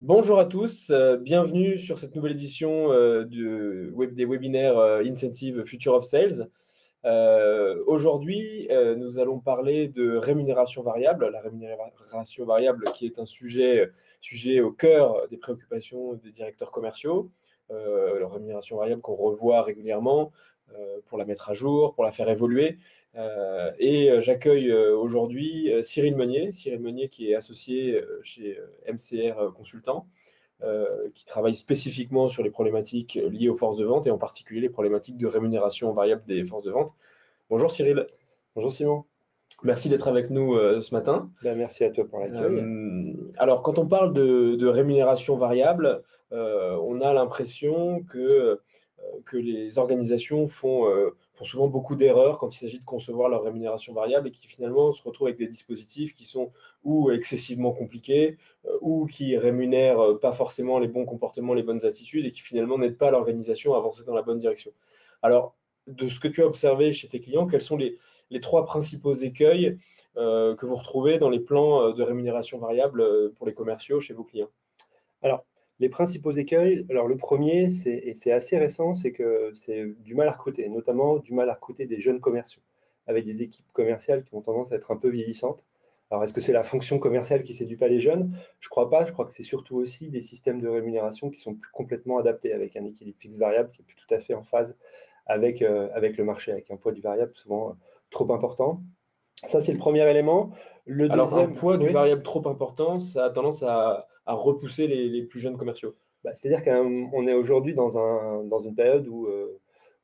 Bonjour à tous, bienvenue sur cette nouvelle édition des webinaires Incentive Future of Sales. Aujourd'hui, nous allons parler de rémunération variable, la rémunération variable qui est un sujet au cœur des préoccupations des directeurs commerciaux, la rémunération variable qu'on revoit régulièrement pour la mettre à jour, pour la faire évoluer. J'accueille aujourd'hui Cyril Meunier qui est associé chez MCR Consultant, qui travaille spécifiquement sur les problématiques liées aux forces de vente et en particulier les problématiques de rémunération variable des forces de vente. Bonjour Cyril. Bonjour Simon. Merci d'être avec nous ce matin. Merci à toi pour l'accueil. Alors, quand on parle de rémunération variable, on a l'impression que les organisations font souvent beaucoup d'erreurs quand il s'agit de concevoir leur rémunération variable et qui finalement se retrouvent avec des dispositifs qui sont ou excessivement compliqués ou qui rémunèrent pas forcément les bons comportements, les bonnes attitudes et qui finalement n'aident pas l'organisation à avancer dans la bonne direction. Alors, de ce que tu as observé chez tes clients, quels sont les trois principaux écueils que vous retrouvez dans les plans de rémunération variable pour les commerciaux chez vos clients? Alors, les principaux écueils, alors le premier, et c'est assez récent, c'est que c'est du mal à recruter, notamment du mal à recruter des jeunes commerciaux, avec des équipes commerciales qui ont tendance à être un peu vieillissantes. Alors, est-ce que c'est la fonction commerciale qui séduit pas les jeunes? Je crois pas, je crois que c'est surtout aussi des systèmes de rémunération qui sont plus complètement adaptés, avec un équilibre fixe-variable qui est plus tout à fait en phase avec le marché, avec un poids du variable souvent trop important. Ça, c'est le premier élément. Le Alors, un deuxième, poids du oui. variable trop important, ça a tendance à repousser les plus jeunes commerciaux. C'est-à-dire qu'on est aujourd'hui dans une période où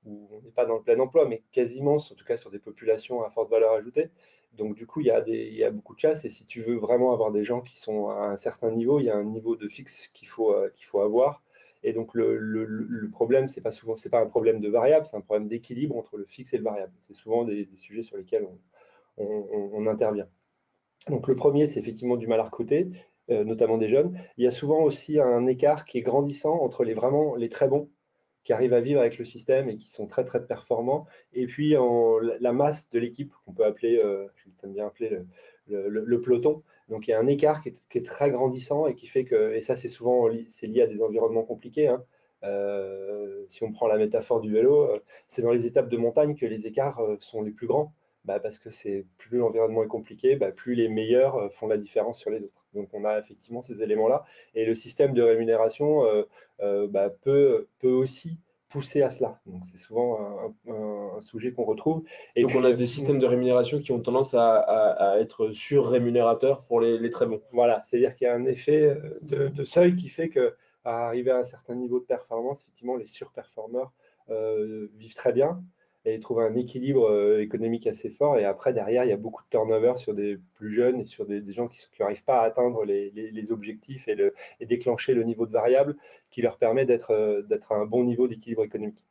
on n'est pas dans le plein emploi, mais quasiment, en tout cas sur des populations à forte valeur ajoutée. Donc du coup, il y a beaucoup de chasse. Et si tu veux vraiment avoir des gens qui sont à un certain niveau, il y a un niveau de fixe qu'il faut avoir. Et donc le problème, c'est pas un problème de variable, c'est un problème d'équilibre entre le fixe et le variable. C'est souvent des sujets sur lesquels on intervient. Donc le premier, c'est effectivement du mal à recruter, notamment des jeunes. Il y a souvent aussi un écart qui est grandissant entre vraiment les très bons qui arrivent à vivre avec le système et qui sont très très performants, et puis la masse de l'équipe qu'on peut appeler, j'aime bien appeler le peloton. Donc il y a un écart qui est très grandissant et qui fait que, et ça c'est lié à des environnements compliqués, hein. Si on prend la métaphore du vélo, c'est dans les étapes de montagne que les écarts sont les plus grands. Parce que plus l'environnement est compliqué, plus les meilleurs font la différence sur les autres. Donc on a effectivement ces éléments-là. Et le système de rémunération peut aussi pousser à cela. Donc c'est souvent un sujet qu'on retrouve. Et Donc, on puis, a des systèmes de rémunération qui ont tendance à être surrémunérateurs pour les très bons. voilà, c'est-à-dire qu'il y a un effet de seuil qui fait que à arriver à un certain niveau de performance, effectivement, les surperformeurs vivent très bien et trouvent un équilibre économique assez fort. Et après, derrière, il y a beaucoup de turnover sur des plus jeunes et sur des gens qui n'arrivent pas à atteindre les objectifs et déclencher le niveau de variable qui leur permet d'être à un bon niveau d'équilibre économique.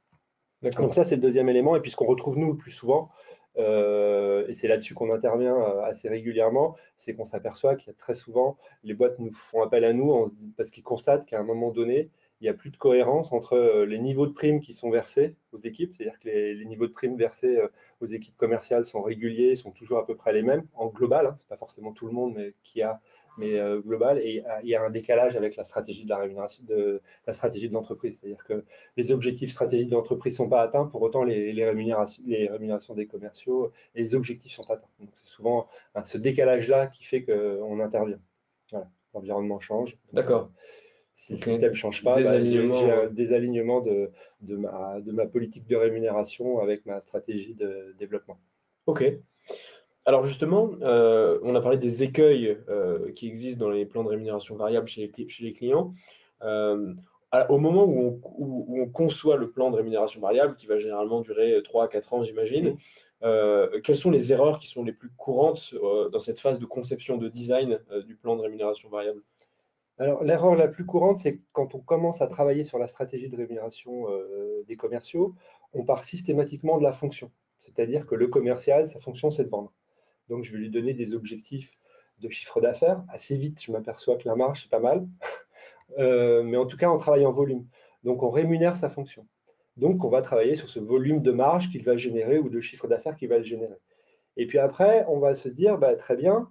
Donc D'accord. ça, c'est le deuxième élément. Et puis ce qu'on retrouve nous le plus souvent, et c'est là-dessus qu'on intervient assez régulièrement, c'est qu'on s'aperçoit qu'il y a très souvent, les boîtes nous font appel à nous parce qu'ils constatent qu'à un moment donné, il n'y a plus de cohérence entre les niveaux de primes qui sont versés aux équipes, c'est-à-dire que les niveaux de primes versés aux équipes commerciales sont réguliers, sont toujours à peu près les mêmes, en global, hein, c'est pas forcément tout le monde mais global, et il y a un décalage avec la stratégie de la rémunération, la stratégie de l'entreprise, c'est-à-dire que les objectifs stratégiques de l'entreprise ne sont pas atteints, pour autant les rémunérations des commerciaux et les objectifs sont atteints. Donc c'est souvent ce décalage-là qui fait qu'on intervient. Voilà. L'environnement change. Donc, D'accord. si le Ok. système ne change pas, j'ai Désalignement. un désalignement de ma politique de rémunération avec ma stratégie de développement. Ok. Alors justement, on a parlé des écueils qui existent dans les plans de rémunération variable chez les clients. Euh, Au moment où on conçoit le plan de rémunération variable, qui va généralement durer 3 à 4 ans, j'imagine, Mmh. quelles sont les erreurs qui sont les plus courantes dans cette phase de conception, de design du plan de rémunération variable? Alors, l'erreur la plus courante, c'est quand on commence à travailler sur la stratégie de rémunération des commerciaux, on part systématiquement de la fonction. C'est-à-dire que le commercial, sa fonction, c'est de vendre. Donc, je vais lui donner des objectifs de chiffre d'affaires. Assez vite, je m'aperçois que la marge, c'est pas mal. Mais en tout cas, on travaille en volume. Donc, on rémunère sa fonction. Donc, on va travailler sur ce volume de marge qu'il va générer ou de chiffre d'affaires qu'il va générer. Et puis après, on va se dire, très bien,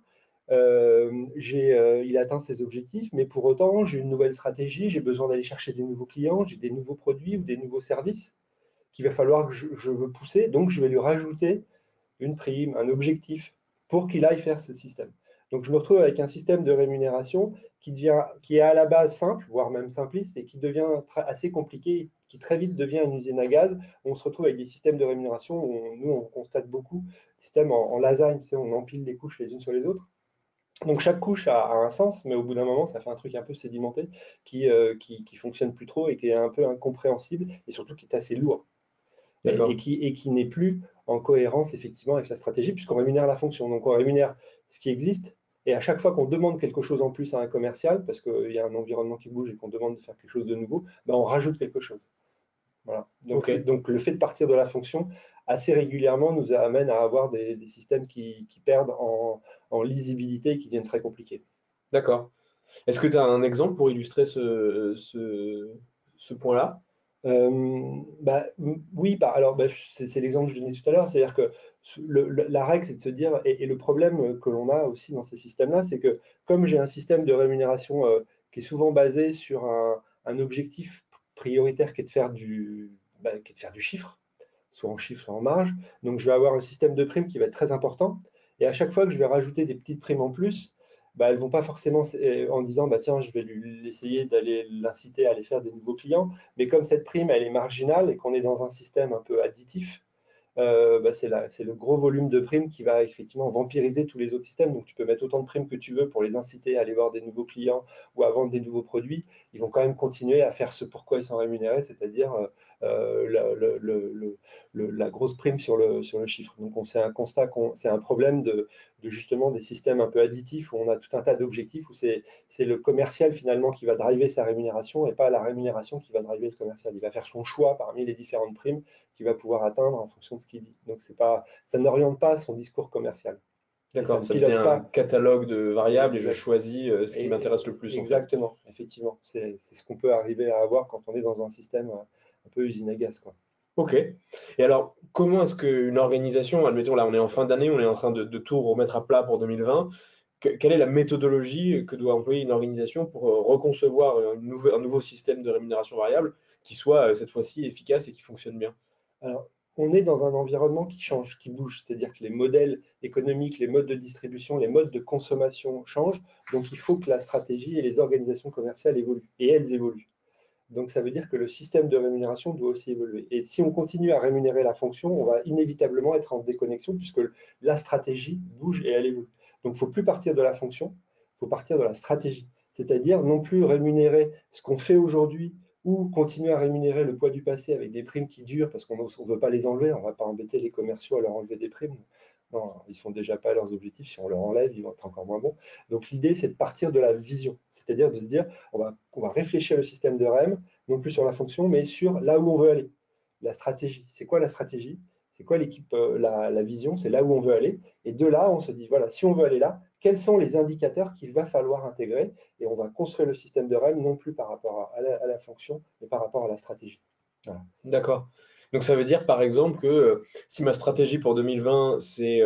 il atteint ses objectifs, mais pour autant, j'ai une nouvelle stratégie, j'ai besoin d'aller chercher des nouveaux clients, j'ai des nouveaux produits ou des nouveaux services qu'il va falloir que je veux pousser, donc je vais lui rajouter une prime, un objectif pour qu'il aille faire ce système. Donc je me retrouve avec un système de rémunération qui est à la base simple, voire même simpliste, et qui devient assez compliqué, qui très vite devient une usine à gaz. On se retrouve avec des systèmes de rémunération où nous, on constate beaucoup, systèmes en lasagne, tu sais, on empile les couches les unes sur les autres. Donc chaque couche a un sens, mais au bout d'un moment, ça fait un truc un peu sédimenté qui fonctionne plus trop et qui est un peu incompréhensible et surtout qui est assez lourd D'accord. et qui n'est plus en cohérence effectivement avec la stratégie puisqu'on rémunère la fonction. Donc on rémunère ce qui existe et à chaque fois qu'on demande quelque chose en plus à un commercial, parce qu'il y a un environnement qui bouge et qu'on demande de faire quelque chose de nouveau, ben on rajoute quelque chose. Voilà. Donc, Ok. donc le fait de partir de la fonction assez régulièrement nous amène à avoir des systèmes qui perdent en lisibilité et qui deviennent très compliqués. D'accord. Est-ce que tu as un exemple pour illustrer ce point-là? Oui, alors c'est l'exemple que je donnais tout à l'heure, c'est-à-dire que la règle, c'est de se dire, et le problème que l'on a aussi dans ces systèmes-là, c'est que comme j'ai un système de rémunération qui est souvent basé sur un objectif prioritaire qui est de faire qui est de faire du chiffre, soit en chiffre, soit en marge, donc je vais avoir un système de primes qui va être très important, et à chaque fois que je vais rajouter des petites primes en plus, elles ne vont pas forcément en disant, tiens, je vais essayer d'aller l'inciter à aller faire des nouveaux clients, mais comme cette prime, elle est marginale et qu'on est dans un système un peu additif, c'est le gros volume de primes qui va effectivement vampiriser tous les autres systèmes. Donc, tu peux mettre autant de primes que tu veux pour les inciter à aller voir des nouveaux clients ou à vendre des nouveaux produits. Ils vont quand même continuer à faire ce pourquoi ils sont rémunérés, c'est-à-dire la grosse prime sur sur le chiffre. Donc, c'est un constat, c'est un problème de justement des systèmes un peu additifs où on a tout un tas d'objectifs où c'est le commercial finalement qui va driver sa rémunération et pas la rémunération qui va driver le commercial. Il va faire son choix parmi les différentes primes qu'il va pouvoir atteindre en fonction de ce qu'il dit. Donc ça n'oriente pas son discours commercial et ça D'accord, ne ça devient pilote un pas. catalogue de variables et je Exact. choisis ce qui m'intéresse le plus en fait. Exactement, effectivement. C'est ce qu'on peut arriver à avoir quand on est dans un système un peu usine à gaz, quoi. Ok. Et alors, comment est-ce qu'une organisation, admettons là, on est en fin d'année, on est en train de tout remettre à plat pour 2020, quelle est la méthodologie que doit employer une organisation pour reconcevoir un nouveau système de rémunération variable qui soit cette fois-ci efficace et qui fonctionne bien? Alors, on est dans un environnement qui change, qui bouge, c'est-à-dire que les modèles économiques, les modes de distribution, les modes de consommation changent, donc il faut que la stratégie et les organisations commerciales évoluent, et elles évoluent. Donc ça veut dire que le système de rémunération doit aussi évoluer. Et si on continue à rémunérer la fonction, on va inévitablement être en déconnexion puisque la stratégie bouge et elle évolue. Donc il ne faut plus partir de la fonction, il faut partir de la stratégie. C'est-à-dire non plus rémunérer ce qu'on fait aujourd'hui ou continuer à rémunérer le poids du passé avec des primes qui durent parce qu'on ne veut pas les enlever, on ne va pas embêter les commerciaux à leur enlever des primes. Non, ils ne sont déjà pas à leurs objectifs, si on leur enlève, ils vont être encore moins bons. Donc l'idée, c'est de partir de la vision, c'est-à-dire de se dire, on va réfléchir le système de REM, non plus sur la fonction, mais sur là où on veut aller. La stratégie. C'est quoi la stratégie? C'est quoi l'équipe, la vision? C'est là où on veut aller. Et de là, on se dit, voilà, si on veut aller là, quels sont les indicateurs qu'il va falloir intégrer? Et on va construire le système de REM non plus par rapport à la fonction, mais par rapport à la stratégie. Voilà. D'accord. Donc ça veut dire par exemple que si ma stratégie pour 2020, c'est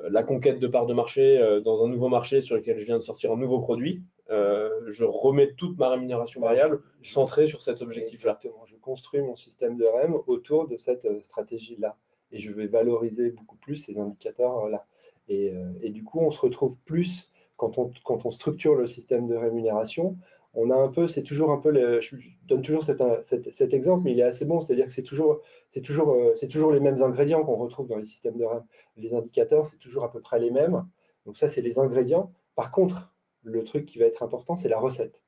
la conquête de parts de marché dans un nouveau marché sur lequel je viens de sortir un nouveau produit, je remets toute ma rémunération Bah, variable centrée sur cet objectif-là. exactement. Je construis mon système de REM autour de cette stratégie-là. Et je vais valoriser beaucoup plus ces indicateurs-là. Et du coup, on se retrouve plus, quand on structure le système de rémunération, on a un peu, c'est toujours un peu, je donne toujours cet exemple, mais il est assez bon, c'est-à-dire que c'est toujours les mêmes ingrédients qu'on retrouve dans les systèmes de REM. Les indicateurs, c'est toujours à peu près les mêmes. Donc ça, c'est les ingrédients. Par contre, le truc qui va être important, c'est la recette.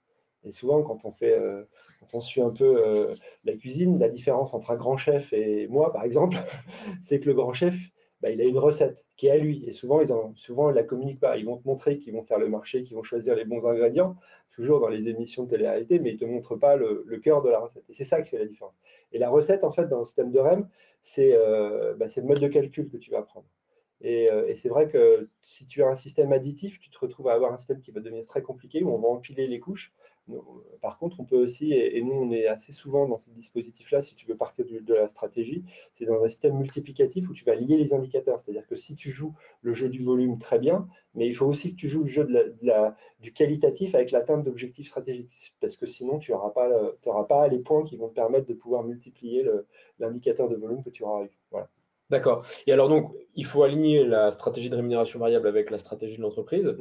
Et souvent, quand on suit un peu la cuisine, la différence entre un grand chef et moi, par exemple, c'est que le grand chef, il a une recette qui est à lui. Et souvent, souvent, ils ne la communiquent pas. Ils vont te montrer qu'ils vont faire le marché, qu'ils vont choisir les bons ingrédients, toujours dans les émissions de télé-réalité, mais ils ne te montrent pas le cœur de la recette. Et c'est ça qui fait la différence. Et la recette, en fait, dans le système de REM, c'est le mode de calcul que tu vas prendre. Et c'est vrai que si tu as un système additif, tu te retrouves à avoir un système qui va devenir très compliqué, où on va empiler les couches, Par contre, on peut aussi, et nous on est assez souvent dans ces dispositifs-là, si tu veux partir de la stratégie, c'est dans un système multiplicatif où tu vas lier les indicateurs. C'est-à-dire que si tu joues le jeu du volume, très bien, mais il faut aussi que tu joues le jeu du qualitatif avec l'atteinte d'objectifs stratégiques. Parce que sinon, tu n'auras pas les points qui vont te permettre de pouvoir multiplier l'indicateur de volume que tu auras eu. Voilà. D'accord. Et alors donc, il faut aligner la stratégie de rémunération variable avec la stratégie de l'entreprise.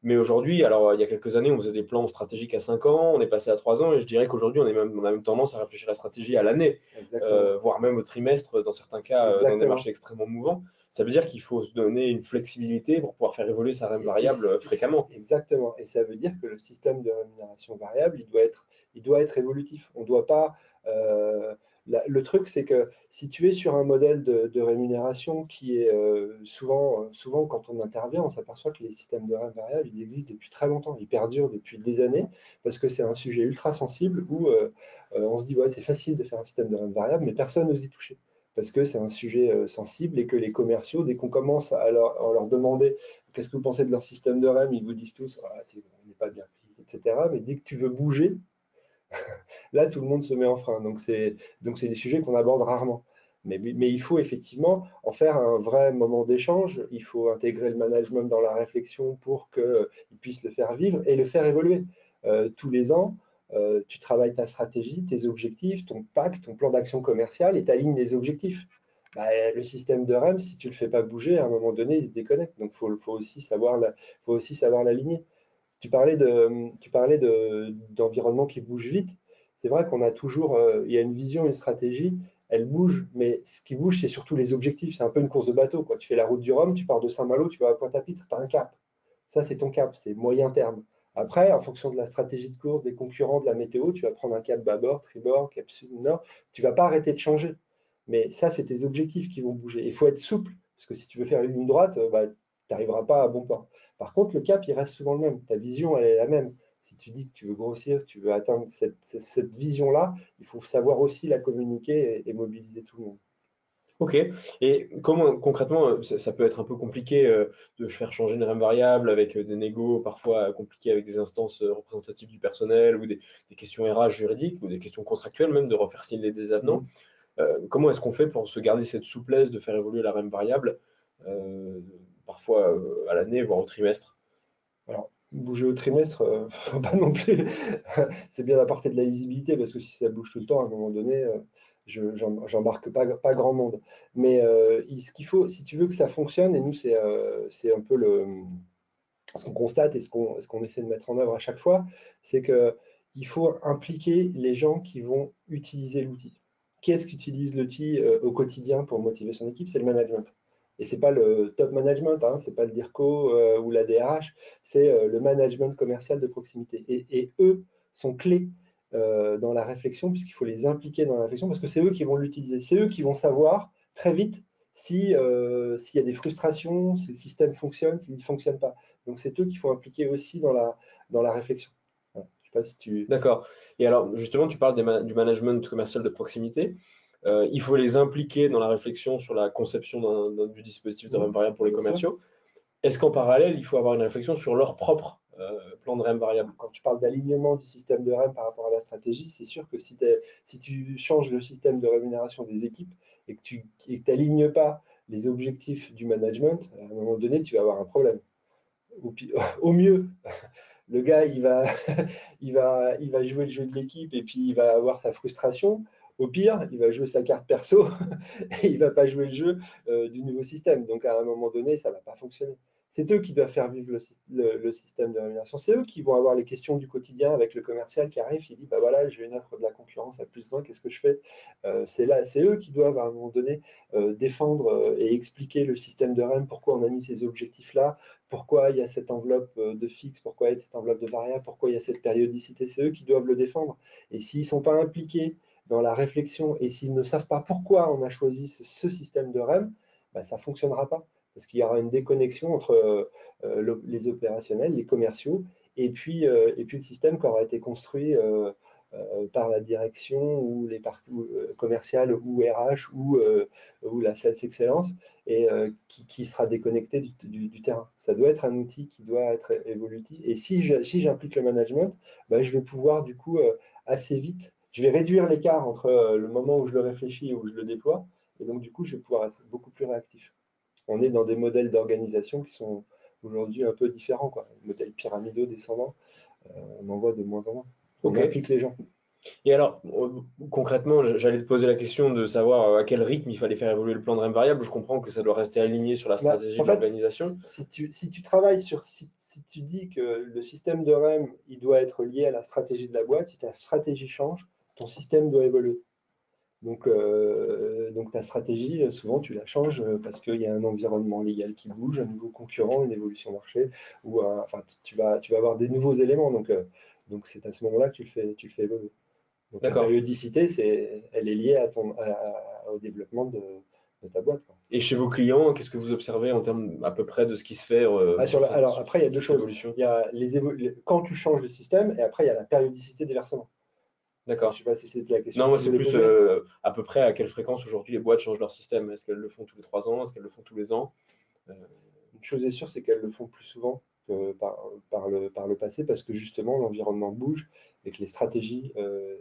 Mais aujourd'hui, alors il y a quelques années, on faisait des plans stratégiques à 5 ans, on est passé à 3 ans, et je dirais qu'aujourd'hui, on a même tendance à réfléchir à la stratégie à l'année, voire même au trimestre, dans certains cas, dans des marchés extrêmement mouvants. Ça veut dire qu'il faut se donner une flexibilité pour pouvoir faire évoluer sa rem variable fréquemment. Exactement. Et ça veut dire que le système de rémunération variable, il doit être évolutif. On ne doit pas. Le truc, c'est que si tu es sur un modèle de rémunération qui est souvent, quand on intervient, on s'aperçoit que les systèmes de rem variable, ils existent depuis très longtemps. Ils perdurent depuis des années parce que c'est un sujet ultra sensible où on se dit, ouais, c'est facile de faire un système de rem variable, mais personne n'ose y toucher parce que c'est un sujet sensible et que les commerciaux, dès qu'on commence à leur demander qu'est-ce que vous pensez de leur système de REM, ils vous disent tous ah, on n'est pas bien pris, etc. Mais dès que tu veux bouger, là tout le monde se met en frein. Donc c'est des sujets qu'on aborde rarement. Mais il faut effectivement en faire un vrai moment d'échange. Il faut intégrer le management dans la réflexion pour qu'il puisse le faire vivre et le faire évoluer. Tous les ans, tu travailles ta stratégie, tes objectifs, ton pacte, ton plan d'action commercial et tu alignes les objectifs. Bah, le système de REM, si tu ne le fais pas bouger, à un moment donné, il se déconnecte. Donc, il faut aussi savoir l'aligner. D'environnement qui bouge vite. C'est vrai qu'on a toujours, il y a une vision, une stratégie, elle bouge, mais ce qui bouge, c'est surtout les objectifs. C'est un peu une course de bateau, quoi. Tu fais la route du Rhum, tu pars de Saint-Malo, tu vas à Pointe-à-Pitre, tu as un cap. Ça, c'est ton cap, c'est moyen terme. Après, en fonction de la stratégie de course, des concurrents, de la météo, tu vas prendre un cap bâbord, tribord, cap sud-nord. Tu ne vas pas arrêter de changer. Mais ça, c'est tes objectifs qui vont bouger. Il faut être souple, parce que si tu veux faire une ligne droite, bah, tu n'arriveras pas à bon port. Par contre, le cap, il reste souvent le même. Ta vision, elle est la même. Si tu dis que tu veux grossir, tu veux atteindre cette vision-là, il faut savoir aussi la communiquer et mobiliser tout le monde. Ok. Et comment concrètement, ça peut être un peu compliqué de faire changer une REM variable avec des négos parfois compliqués avec des instances représentatives du personnel ou des questions RH juridiques ou des questions contractuelles même de refaire signer des avenants. Comment est-ce qu'on fait pour se garder cette souplesse de faire évoluer la REM variable parfois à l'année, voire au trimestre? Alors, bouger au trimestre, faut pas non plus. C'est bien d'apporter de la lisibilité parce que si ça bouge tout le temps, à un moment donné, j'embarque pas grand monde. Mais ce qu'il faut, si tu veux que ça fonctionne, et nous, c'est un peu ce qu'on constate et ce qu'on essaie de mettre en œuvre à chaque fois, c'est qu'il faut impliquer les gens qui vont utiliser l'outil. Qu'est-ce qu'utilise l'outil au quotidien pour motiver son équipe? C'est le management. Et ce n'est pas le top management, hein, ce n'est pas le DIRCO ou la DRH, c'est le management commercial de proximité. Et eux sont clés dans la réflexion, puisqu'il faut les impliquer dans la réflexion, parce que c'est eux qui vont l'utiliser. C'est eux qui vont savoir très vite s'il y a des frustrations, si le système fonctionne, s'il ne fonctionne pas. Donc, c'est eux qu'il faut impliquer aussi dans la réflexion. Voilà. Je sais pas si tu... D'accord. Et alors, justement, tu parles du management commercial de proximité. Il faut les impliquer dans la réflexion sur la conception du dispositif de REM variable pour les commerciaux. Est-ce qu'en parallèle, il faut avoir une réflexion sur leur propre plan de REM variable? Quand tu parles d'alignement du système de REM par rapport à la stratégie, c'est sûr que si tu changes le système de rémunération des équipes et que tu n'alignes pas les objectifs du management, à un moment donné, tu vas avoir un problème. Au mieux, le gars, il va jouer le jeu de l'équipe et puis il va avoir sa frustration. Au pire, il va jouer sa carte perso et il ne va pas jouer le jeu du nouveau système. Donc, à un moment donné, ça ne va pas fonctionner. C'est eux qui doivent faire vivre le système de rémunération. C'est eux qui vont avoir les questions du quotidien avec le commercial qui arrive, qui dit bah voilà, j'ai une offre de la concurrence à plus 20, qu'est-ce que je fais? C'est eux qui doivent à un moment donné défendre et expliquer le système de REM, pourquoi on a mis ces objectifs-là, pourquoi il y a cette enveloppe de fixe, pourquoi il y a cette enveloppe de variable, pourquoi il y a cette périodicité. C'est eux qui doivent le défendre. Et s'ils ne sont pas impliqués dans la réflexion et s'ils ne savent pas pourquoi on a choisi ce système de REM, bah, ça ne fonctionnera pas. Parce qu'il y aura une déconnexion entre les opérationnels, les commerciaux, et puis le système qui aura été construit par la direction ou les parties commerciales ou RH ou la Sales Excellence et qui sera déconnecté du terrain. Ça doit être un outil qui doit être évolutif. Et si j'implique le management, bah, je vais pouvoir du coup assez vite, je vais réduire l'écart entre le moment où je le réfléchis et où je le déploie. Et donc du coup, je vais pouvoir être beaucoup plus réactif. On est dans des modèles d'organisation qui sont aujourd'hui un peu différents, quoi. Modèles pyramidaux descendants, on en voit de moins en moins. On Ok. implique les gens. Et alors, concrètement, j'allais te poser la question de savoir à quel rythme il fallait faire évoluer le plan de REM variable. Je comprends que ça doit rester aligné sur la Bah, stratégie en de fait, l'organisation. si tu travailles si tu dis que le système de REM, il doit être lié à la stratégie de la boîte, si ta stratégie change, ton système doit évoluer. Donc ta stratégie, souvent, tu la changes parce qu'il y a un environnement légal qui bouge, un nouveau concurrent, une évolution marché, ou enfin, tu vas avoir des nouveaux éléments. Donc c'est à ce moment-là que tu le fais évoluer. Donc la D'accord. périodicité, elle est liée au développement de ta boîte, quoi. Et chez vos clients, qu'est-ce que vous observez en termes à peu près de ce qui se fait Alors après, il y a deux cette choses. évolution? Il y a quand tu changes de système, et après, il y a la périodicité des versements. Je ne D'accord. sais pas si c'était la question Non, que moi, tu c'est voulais plus poser. à peu près à quelle fréquence aujourd'hui les boîtes changent leur système. Est-ce qu'elles le font tous les 3 ans? Est-ce qu'elles le font tous les ans? Euh, Une chose est sûre, c'est qu'elles le font plus souvent que par le passé, parce que justement, l'environnement bouge et que les stratégies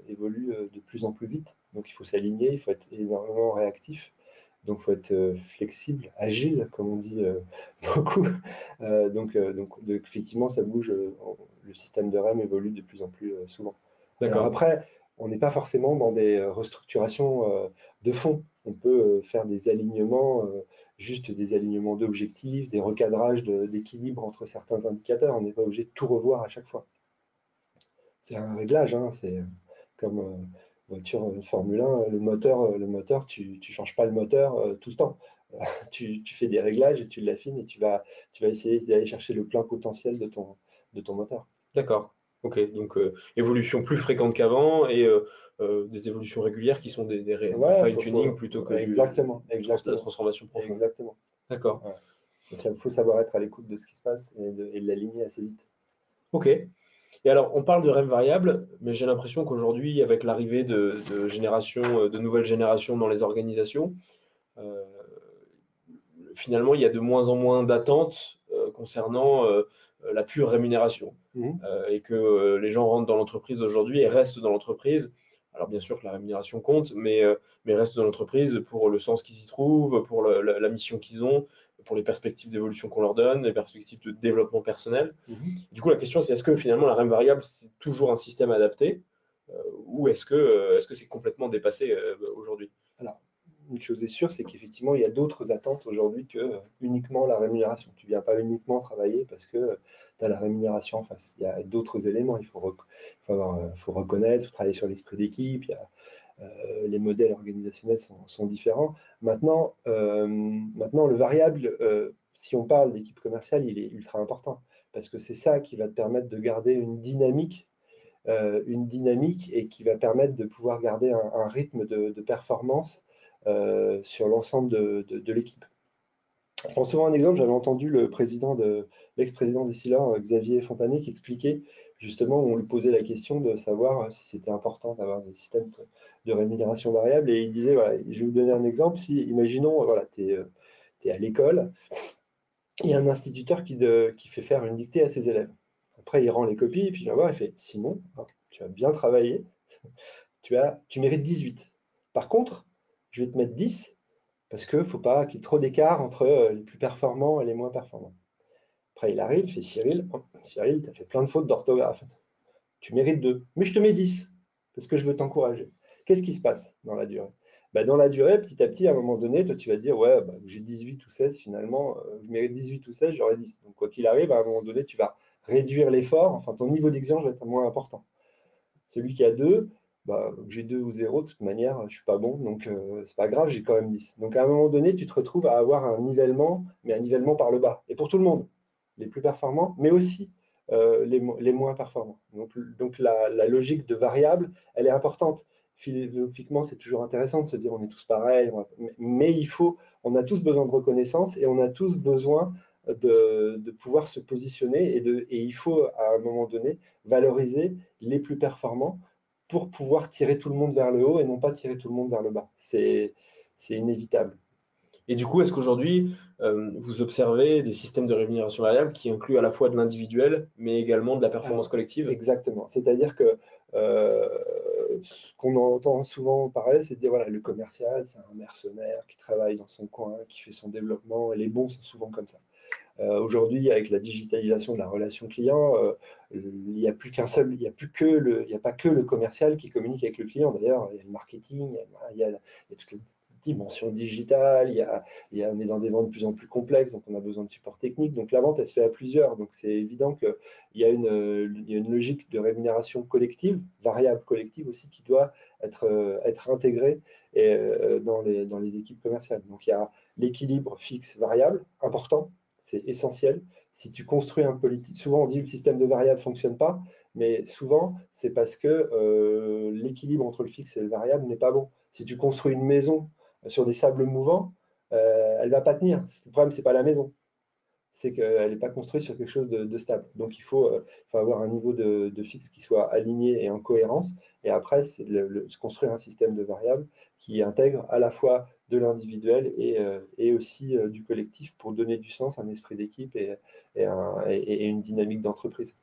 évoluent de plus en plus vite. Donc il faut s'aligner, il faut être énormément réactif. Donc, il faut être flexible, agile, comme on dit beaucoup. Effectivement, ça bouge. Le système de REM évolue de plus en plus souvent. Alors D'accord. après, on n'est pas forcément dans des restructurations de fonds. On peut faire des alignements, juste des alignements d'objectifs, des recadrages d'équilibre entre certains indicateurs. On n'est pas obligé de tout revoir à chaque fois. C'est un réglage, hein, c'est comme voiture Formule 1, le moteur, tu changes pas le moteur tout le temps. Tu fais des réglages et tu l'affines et tu vas essayer d'aller chercher le plein potentiel de ton moteur. D'accord. Ok. Donc, évolution plus fréquente qu'avant et des évolutions régulières qui sont du Ouais, fine-tuning plutôt que exactement, de la exactement, transformation profonde. exactement. D'accord. Ouais. Il faut savoir être à l'écoute de ce qui se passe et de l'aligner assez vite. Ok. Et alors, on parle de REM variable, mais j'ai l'impression qu'aujourd'hui, avec l'arrivée de nouvelles générations dans les organisations, euh, finalement, il y a de moins en moins d'attentes concernant la pure rémunération. Mhm. Et que les gens rentrent dans l'entreprise aujourd'hui et restent dans l'entreprise. Alors bien sûr que la rémunération compte, mais restent dans l'entreprise pour le sens qu'ils y trouvent, pour la mission qu'ils ont, pour les perspectives d'évolution qu'on leur donne, les perspectives de développement personnel. Mhm. Du coup, la question, c'est est-ce que finalement la REM variable, c'est toujours un système adapté ou est-ce que c'est complètement dépassé aujourd'hui? Alors, une chose est sûre, c'est qu'effectivement, il y a d'autres attentes aujourd'hui que uniquement la rémunération. Tu ne viens pas uniquement travailler parce que tu as la rémunération en face. Il y a d'autres éléments. Il faut reconnaître, il faut travailler sur l'esprit d'équipe. Les modèles organisationnels sont différents. Maintenant, le variable, si on parle d'équipe commerciale, il est ultra important parce que c'est ça qui va te permettre de garder une dynamique et qui va permettre de pouvoir garder un rythme de performance sur l'ensemble de l'équipe. Je prends souvent un exemple, j'avais entendu l'ex-président des Silors, Xavier Fontanier, qui expliquait justement, on lui posait la question de savoir si c'était important d'avoir des systèmes de rémunération variable, et il disait, voilà, je vais vous donner un exemple, si, imaginons, voilà, tu es à l'école, il y a un instituteur qui fait faire une dictée à ses élèves. Après, il rend les copies, et puis il va voir, il fait, Simon, tu as bien travaillé, tu mérites 18. Par contre, je vais te mettre 10 parce qu'il ne faut pas qu'il y ait trop d'écart entre les plus performants et les moins performants. Après, il arrive, il fait Cyril, Cyril, tu as fait plein de fautes d'orthographe. Tu mérites 2, mais je te mets 10 parce que je veux t'encourager. Qu'est-ce qui se passe dans la durée? Dans la durée, petit à petit, à un moment donné, toi, tu vas te dire, ouais, j'ai 18 ou 16, finalement, je mérite 18 ou 16, j'aurai 10. Donc, quoi qu'il arrive, à un moment donné, tu vas réduire l'effort, enfin, ton niveau d'exigence va être moins important. Celui qui a 2, j'ai 2 ou 0, de toute manière, je ne suis pas bon, donc c'est pas grave, j'ai quand même 10. Donc à un moment donné, tu te retrouves à avoir un nivellement, mais un nivellement par le bas. Et pour tout le monde, les plus performants, mais aussi les moins performants. Donc la logique de variable, elle est importante. Philosophiquement, c'est toujours intéressant de se dire on est tous pareils, mais on a tous besoin de reconnaissance et on a tous besoin de pouvoir se positionner et il faut à un moment donné valoriser les plus performants pour pouvoir tirer tout le monde vers le haut et non pas tirer tout le monde vers le bas. C'est inévitable. Et du coup, est-ce qu'aujourd'hui, vous observez des systèmes de rémunération variable qui incluent à la fois de l'individuel, mais également de la performance Alors, collective? exactement. C'est-à-dire que euh, ce qu'on entend souvent parler, c'est de dire voilà, le commercial, c'est un mercenaire qui travaille dans son coin, qui fait son développement, et les bons sont souvent comme ça. Aujourd'hui, avec la digitalisation de la relation client, il n'y a plus qu'un seul, il n'y a plus que il n'y a pas que le commercial qui communique avec le client. D'ailleurs, il y a le marketing, il y a toutes les dimensions digitales, on est dans des ventes de plus en plus complexes, donc on a besoin de support technique. Donc la vente, elle se fait à plusieurs. Donc c'est évident qu'il il y a une logique de rémunération collective, variable collective aussi, qui doit être intégrée dans les équipes commerciales. Donc il y a l'équilibre fixe variable, important, c'est essentiel. Si tu construis un politique, souvent on dit que le système de variables ne fonctionne pas, mais souvent c'est parce que l'équilibre entre le fixe et le variable n'est pas bon. Si tu construis une maison sur des sables mouvants, elle ne va pas tenir. Le problème, ce n'est pas la maison, c'est qu'elle n'est pas construite sur quelque chose de stable. Donc il faut avoir un niveau de fixe qui soit aligné et en cohérence. Et après, c'est construire un système de variables qui intègre à la fois de l'individuel et aussi du collectif pour donner du sens, un esprit d'équipe et une dynamique d'entreprise.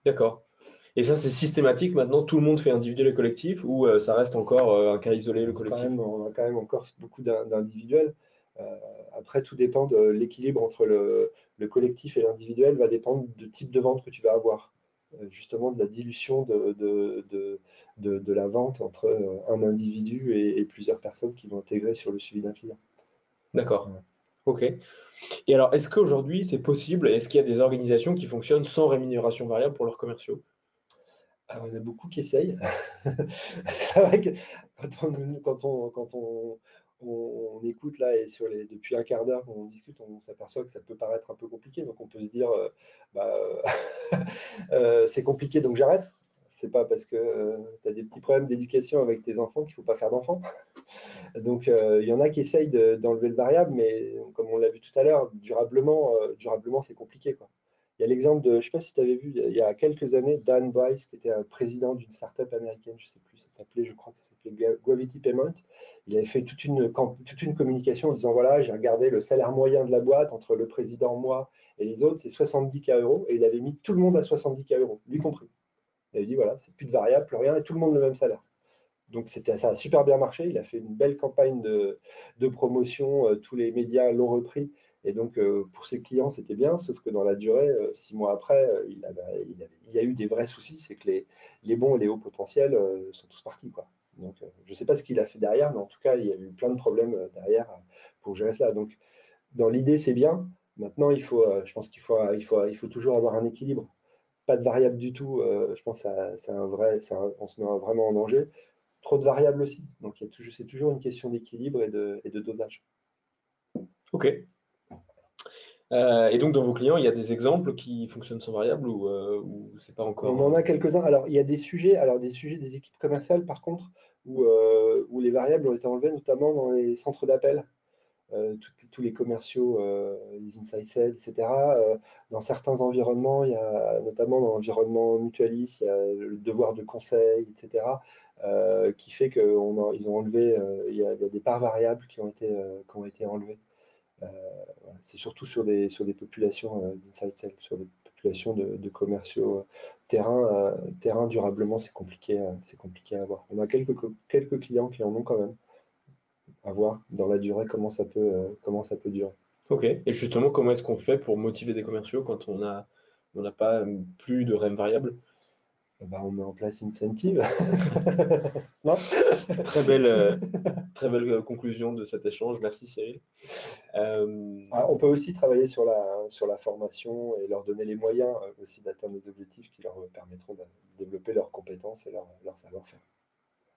D'accord. Et ça, c'est systématique maintenant, tout le monde fait individuel et collectif, ou ça reste encore un cas isolé, le collectif? On a quand même encore beaucoup d'individuels. Euh, Après, tout dépend de l'équilibre entre le collectif et l'individuel, va dépendre du type de vente que tu vas avoir. Justement, de la dilution de la vente entre un individu et plusieurs personnes qui vont intégrer sur le suivi d'un client. D'accord. Ouais. Ok. Et alors, est-ce qu'aujourd'hui, c'est possible, est-ce qu'il y a des organisations qui fonctionnent sans rémunération variable pour leurs commerciaux? Alors, il y en a beaucoup qui essayent. C'est vrai que on écoute là et depuis un quart d'heure qu'on discute, on s'aperçoit que ça peut paraître un peu compliqué. Donc on peut se dire, bah, c'est compliqué donc j'arrête. C'est pas parce que tu as des petits problèmes d'éducation avec tes enfants qu'il faut pas faire d'enfants. Donc il y en a qui essayent d'enlever le variable, mais comme on l'a vu tout à l'heure, durablement c'est compliqué, quoi. Il y a l'exemple de, je ne sais pas si tu avais vu, il y a quelques années, Dan Bryce, qui était un président d'une startup américaine, je ne sais plus, je crois que ça s'appelait Gravity Payment. Il avait fait toute une communication en disant, voilà, j'ai regardé le salaire moyen de la boîte entre le président, moi et les autres, c'est 70K euros, et il avait mis tout le monde à 70K euros, lui compris. Il avait dit, voilà, c'est plus de variable, plus rien, et tout le monde le même salaire. Donc ça a super bien marché. Il a fait une belle campagne de promotion. Tous les médias l'ont repris. Et donc pour ses clients, c'était bien. Sauf que dans la durée, 6 mois après, il y a eu des vrais soucis. C'est que les bons et les hauts potentiels sont tous partis, quoi. Donc je ne sais pas ce qu'il a fait derrière, mais en tout cas, il y a eu plein de problèmes derrière pour gérer cela. Donc dans l'idée, c'est bien. Maintenant, je pense qu'il faut toujours avoir un équilibre. Pas de variable du tout. Je pense que on se met vraiment en danger. Trop de variables aussi. Donc c'est toujours une question d'équilibre et de dosage. Ok. Et donc, dans vos clients, il y a des exemples qui fonctionnent sans variable ou c'est pas On encore. en a quelques-uns. Alors, il y a des sujets des équipes commerciales, par contre, où les variables ont été enlevées, notamment dans les centres d'appel. Tous les commerciaux, les inside sales, etc. Dans certains environnements, il y a, notamment dans l'environnement mutualiste, il y a le devoir de conseil, etc., qui fait qu'ils ont enlevé, il y a des parts variables qui ont été enlevées. Voilà. C'est surtout sur des populations d'inside sales, sur des populations de commerciaux terrain durablement, c'est compliqué à avoir. On a quelques clients qui en ont quand même, à voir dans la durée comment ça peut durer. Ok. Et justement, comment est-ce qu'on fait pour motiver des commerciaux quand on n'a pas plus de REM variable? Eh ben, on met en place Incentive. Non. Très belle, très belle conclusion de cet échange. Merci Cyril. Ah, on peut aussi travailler sur la formation et leur donner les moyens aussi d'atteindre des objectifs qui leur permettront de développer leurs compétences et leur savoir-faire.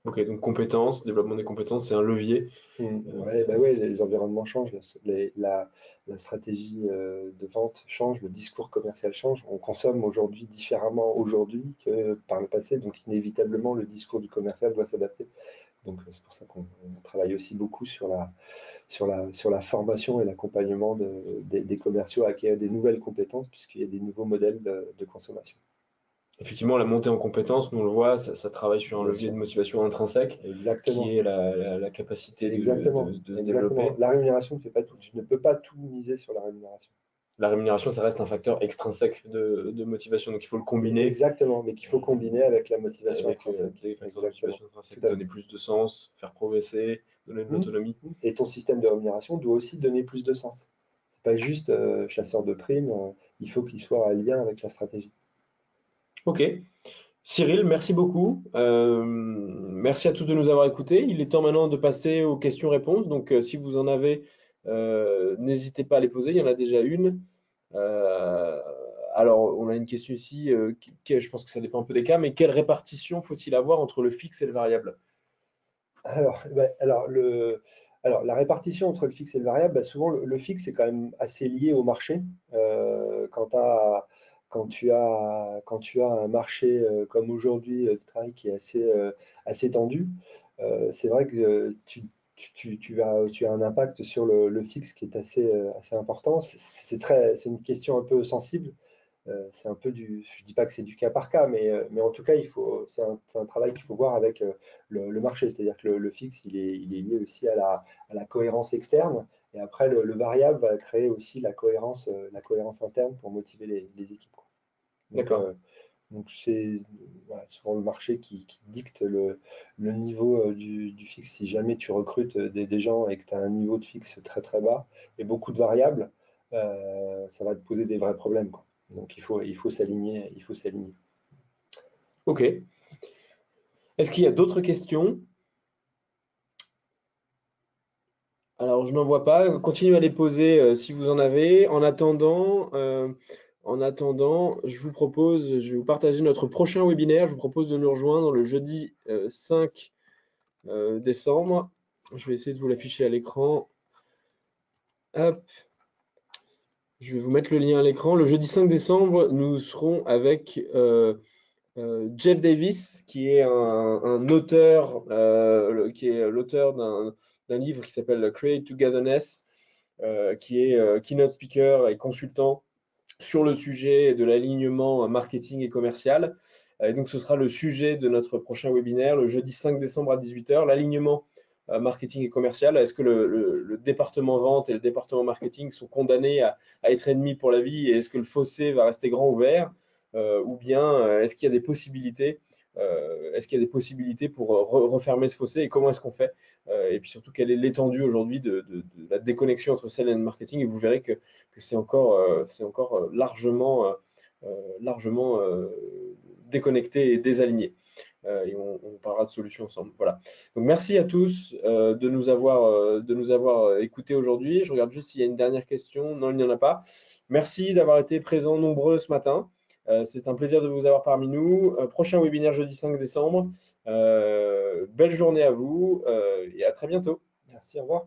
Ok, donc compétences, développement des compétences, c'est un levier. Ouais, bah ouais, les environnements changent, la stratégie de vente change, le discours commercial change. On consomme aujourd'hui différemment aujourd'hui que par le passé, donc inévitablement le discours du commercial doit s'adapter. Donc c'est pour ça qu'on travaille aussi beaucoup sur la formation et l'accompagnement des commerciaux à acquérir des nouvelles compétences puisqu'il y a des nouveaux modèles de consommation. Effectivement, la montée en compétences, nous on le voit, ça travaille sur un Bien levier de sûr. motivation intrinsèque qui Exactement. est la capacité Exactement. de se Exactement. développer. La rémunération ne fait pas tout. Tu ne peux pas tout miser sur la rémunération. La rémunération, ça reste un facteur extrinsèque de motivation, donc il faut le combiner Exactement, mais qu'il faut combiner avec la motivation avec intrinsèque. des facteurs de Exactement. motivation intrinsèque, Tout à fait. donner plus de sens, faire progresser, donner de l'autonomie. Et ton système de rémunération doit aussi donner plus de sens. C'est pas juste chasseur de primes, il faut qu'il soit en lien avec la stratégie. Ok. Cyril, merci beaucoup. Merci à tous de nous avoir écoutés. Il est temps maintenant de passer aux questions-réponses. Donc, si vous en avez, n'hésitez pas à les poser. Il y en a déjà une. Euh, alors, on a une question ici. Je pense que ça dépend un peu des cas, mais quelle répartition faut-il avoir entre le fixe et le variable? La répartition entre le fixe et le variable, souvent le fixe est quand même assez lié au marché. Quand tu as un marché comme aujourd'hui de travail qui est assez tendu, c'est vrai que tu as un impact sur le fixe qui est assez important. C'est une question un peu sensible. C'est un peu je dis pas que c'est du cas par cas, mais en tout cas, c'est un travail qu'il faut voir avec le marché. C'est-à-dire que le fixe, il est lié aussi à la cohérence externe. Et après, le variable va créer aussi la cohérence interne pour motiver les équipes, quoi. Donc, D'accord. euh, donc c'est voilà, souvent le marché qui dicte le niveau du fixe. Si jamais tu recrutes des gens et que tu as un niveau de fixe très très bas et beaucoup de variables, ça va te poser des vrais problèmes, quoi. Donc il faut s'aligner, il faut s'aligner. Ok. Est-ce qu'il y a d'autres questions? Alors, je n'en vois pas. Continuez à les poser si vous en avez. En attendant, je vais vous partager notre prochain webinaire. Je vous propose de nous rejoindre le jeudi 5 décembre. Je vais essayer de vous l'afficher à l'écran. Hop, je vais vous mettre le lien à l'écran. Le jeudi 5 décembre, nous serons avec Jeff Davis, qui est un auteur, qui est l'auteur d'un livre qui s'appelle Create Togetherness, qui est keynote speaker et consultant sur le sujet de l'alignement marketing et commercial. Et donc, ce sera le sujet de notre prochain webinaire, le jeudi 5 décembre à 18 h, l'alignement marketing et commercial. Est-ce que le département vente et le département marketing sont condamnés à être ennemis pour la vie et est-ce que le fossé va rester grand ouvert ou bien est-ce qu'il y a des possibilités pour refermer ce fossé et comment est-ce qu'on fait et puis surtout quelle est l'étendue aujourd'hui de la déconnexion entre sales et marketing et vous verrez que c'est encore largement déconnecté et désaligné. Et on parlera de solutions ensemble. Voilà. Donc merci à tous de nous avoir écoutés aujourd'hui. Je regarde juste s'il y a une dernière question. Non, il n'y en a pas. Merci d'avoir été présents nombreux ce matin. C'est un plaisir de vous avoir parmi nous. Prochain webinaire jeudi 5 décembre. Belle journée à vous et à très bientôt. Merci, au revoir.